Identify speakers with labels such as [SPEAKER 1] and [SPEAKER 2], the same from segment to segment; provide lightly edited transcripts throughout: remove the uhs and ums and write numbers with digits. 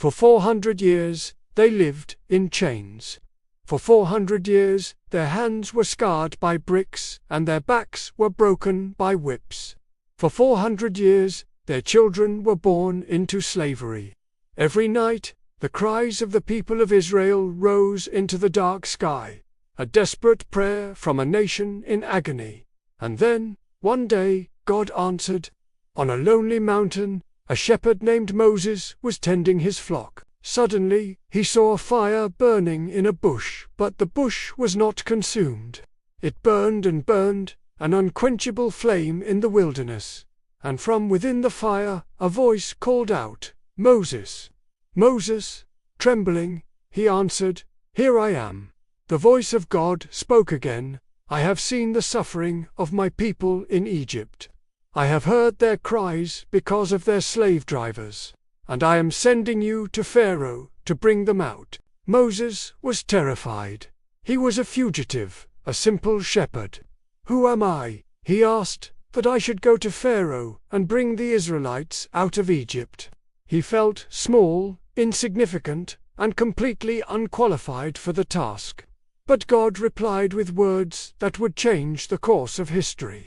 [SPEAKER 1] For 400 years they lived in chains. For 400 years their hands were scarred by bricks and their backs were broken by whips. For 400 years their children were born into slavery. Every night the cries of the people of Israel rose into the dark sky, a desperate prayer from a nation in agony. And then, one day, God answered. On a lonely mountain, a shepherd named Moses was tending his flock. Suddenly, he saw a fire burning in a bush, but the bush was not consumed. It burned and burned, an unquenchable flame in the wilderness. And from within the fire, a voice called out, "Moses! Moses!" Trembling, he answered, "Here I am." The voice of God spoke again, "I have seen the suffering of my people in Egypt. I have heard their cries because of their slave drivers, and I am sending you to Pharaoh to bring them out." Moses was terrified. He was a fugitive, a simple shepherd. "Who am I," he asked, "that I should go to Pharaoh and bring the Israelites out of Egypt?" He felt small, insignificant, and completely unqualified for the task. But God replied with words that would change the course of history.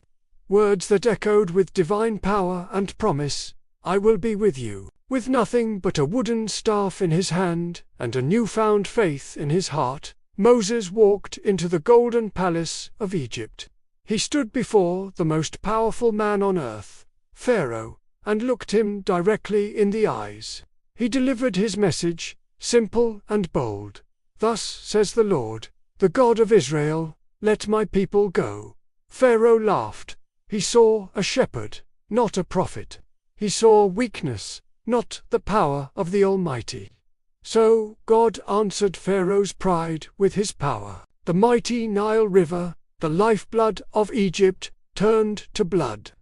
[SPEAKER 1] Words that echoed with divine power and promise, "I will be with you." With nothing but a wooden staff in his hand and a newfound faith in his heart, Moses walked into the golden palace of Egypt. He stood before the most powerful man on earth, Pharaoh, and looked him directly in the eyes. He delivered his message, simple and bold. "Thus says the Lord, the God of Israel, let my people go." Pharaoh laughed. He saw a shepherd, not a prophet. He saw weakness, not the power of the Almighty. So God answered Pharaoh's pride with his power. The mighty Nile River, the lifeblood of Egypt, turned to blood.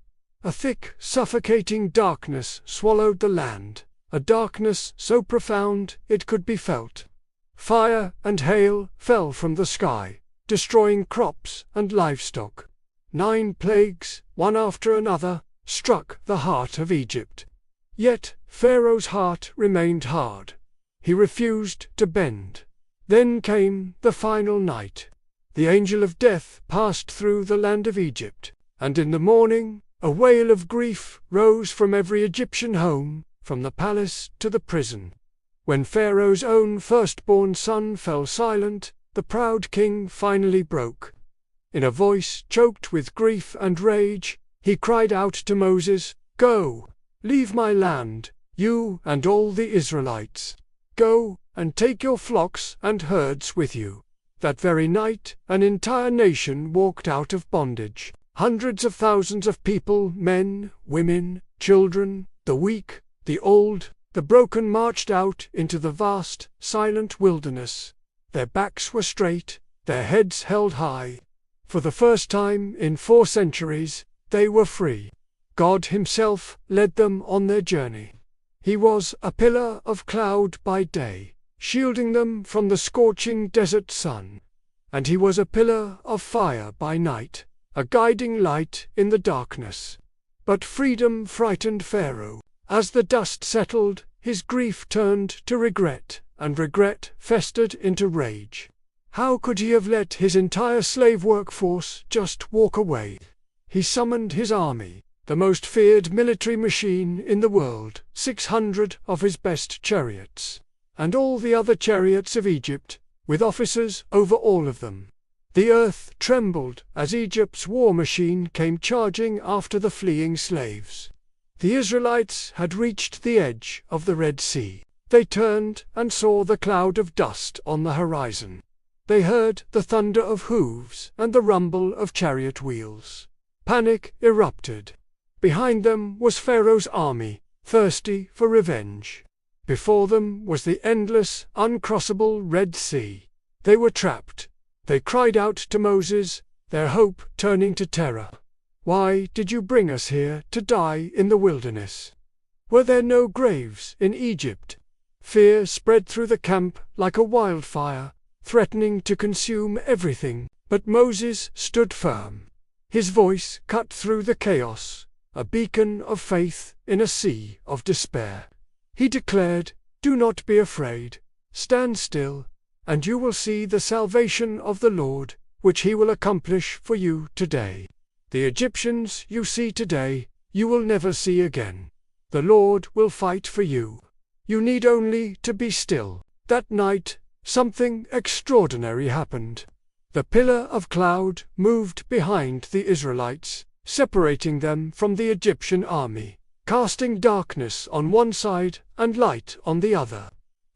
[SPEAKER 1] A thick, suffocating darkness swallowed the land, a darkness so profound it could be felt. Fire and hail fell from the sky, destroying crops and livestock. 9 plagues, one after another, struck the heart of Egypt. Yet Pharaoh's heart remained hard. He refused to bend. Then came the final night. The angel of death passed through the land of Egypt, and in the morning a wail of grief rose from every Egyptian home, from the palace to the prison. When Pharaoh's own firstborn son fell silent, the proud king finally broke. In a voice choked with grief and rage, he cried out to Moses, "Go, leave my land, you and all the Israelites. Go, and take your flocks and herds with you." That very night, an entire nation walked out of bondage. Hundreds of thousands of people, men, women, children, the weak, the old, the broken marched out into the vast, silent wilderness. Their backs were straight, their heads held high. For the first time in 4 centuries, they were free. God Himself led them on their journey. He was a pillar of cloud by day, shielding them from the scorching desert sun. And He was a pillar of fire by night, a guiding light in the darkness. But freedom frightened Pharaoh. As the dust settled, his grief turned to regret, and regret festered into rage. How could he have let his entire slave workforce just walk away? He summoned his army, the most feared military machine in the world, 600 of his best chariots, and all the other chariots of Egypt, with officers over all of them. The earth trembled as Egypt's war machine came charging after the fleeing slaves. The Israelites had reached the edge of the Red Sea. They turned and saw the cloud of dust on the horizon. They heard the thunder of hooves and the rumble of chariot wheels. Panic erupted. Behind them was Pharaoh's army, thirsty for revenge. Before them was the endless, uncrossable Red Sea. They were trapped. They cried out to Moses, their hope turning to terror. "Why did you bring us here to die in the wilderness? Were there no graves in Egypt?" Fear spread through the camp like a wildfire, threatening to consume everything, but Moses stood firm. His voice cut through the chaos, a beacon of faith in a sea of despair. He declared, Do not be afraid. Stand still, and you will see the salvation of the Lord, which he will accomplish for you today. The Egyptians you see today, you will never see again. The Lord will fight for you. You need only to be still. That night, something extraordinary happened. The pillar of cloud moved behind the Israelites, separating them from the Egyptian army, casting darkness on one side and light on the other.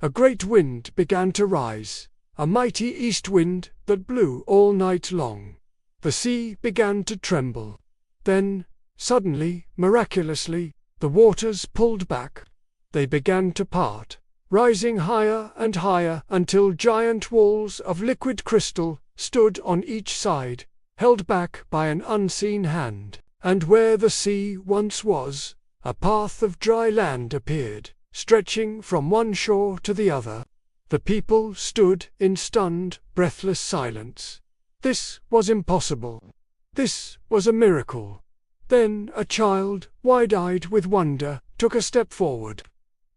[SPEAKER 1] A great wind began to rise, a mighty east wind that blew all night long. The sea began to tremble. Then, suddenly, miraculously, the waters pulled back. They began to part, rising higher and higher until giant walls of liquid crystal stood on each side, held back by an unseen hand. And where the sea once was, a path of dry land appeared, stretching from one shore to the other. The people stood in stunned, breathless silence. This was impossible. This was a miracle. Then a child, wide-eyed with wonder, took a step forward.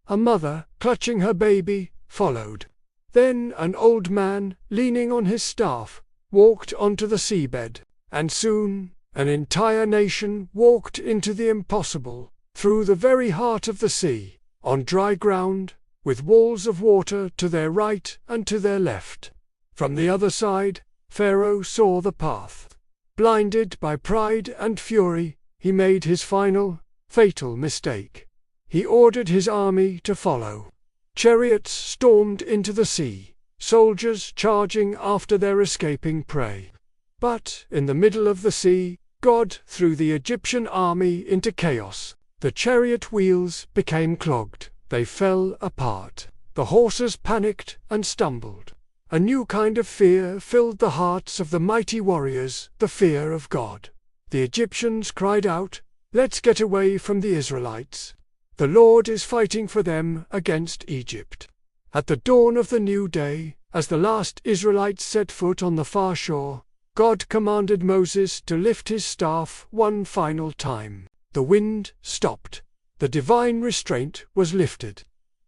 [SPEAKER 1] A mother, clutching her baby, followed. Then an old man, leaning on his staff, walked onto the seabed, and soon an entire nation walked into the impossible, through the very heart of the sea, on dry ground, with walls of water to their right and to their left. From the other side, Pharaoh saw the path. Blinded by pride and fury, he made his final, fatal mistake. He ordered his army to follow. Chariots stormed into the sea, soldiers charging after their escaping prey. But, in the middle of the sea, God threw the Egyptian army into chaos. The chariot wheels became clogged. They fell apart. The horses panicked and stumbled. A new kind of fear filled the hearts of the mighty warriors, the fear of God. The Egyptians cried out, "Let's get away from the Israelites. The Lord is fighting for them against Egypt." At the dawn of the new day, as the last Israelites set foot on the far shore, God commanded Moses to lift his staff one final time. The wind stopped. The divine restraint was lifted.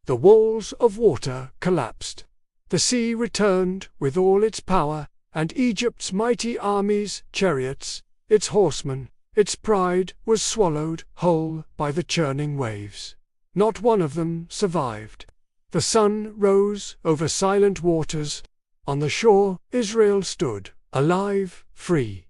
[SPEAKER 1] The walls of water collapsed. The sea returned with all its power, and Egypt's mighty armies, chariots, its horsemen, its pride was swallowed whole by the churning waves. Not one of them survived. The sun rose over silent waters. On the shore, Israel stood, alive, free,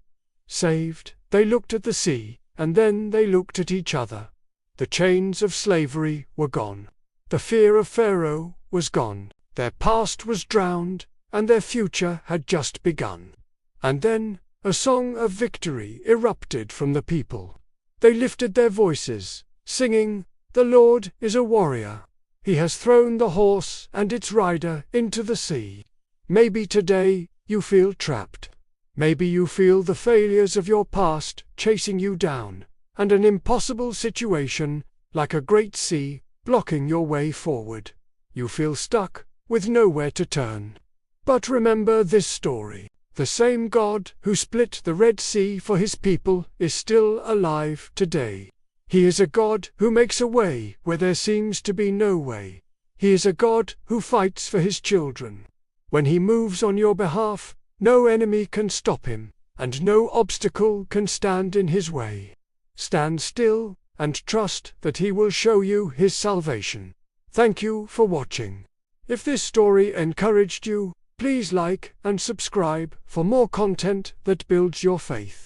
[SPEAKER 1] saved. They looked at the sea, and then they looked at each other. The chains of slavery were gone. The fear of Pharaoh was gone. Their past was drowned, and their future had just begun. And then a song of victory erupted from the people. They lifted their voices, singing, "The Lord is a warrior. He has thrown the horse and its rider into the sea." Maybe today you feel trapped. Maybe you feel the failures of your past chasing you down, and an impossible situation, like a great sea, blocking your way forward. You feel stuck, with nowhere to turn. But remember this story. The same God who split the Red Sea for his people is still alive today. He is a God who makes a way where there seems to be no way. He is a God who fights for his children. When he moves on your behalf, no enemy can stop him, and no obstacle can stand in his way. Stand still, and trust that he will show you his salvation. Thank you for watching. If this story encouraged you, please like and subscribe for more content that builds your faith.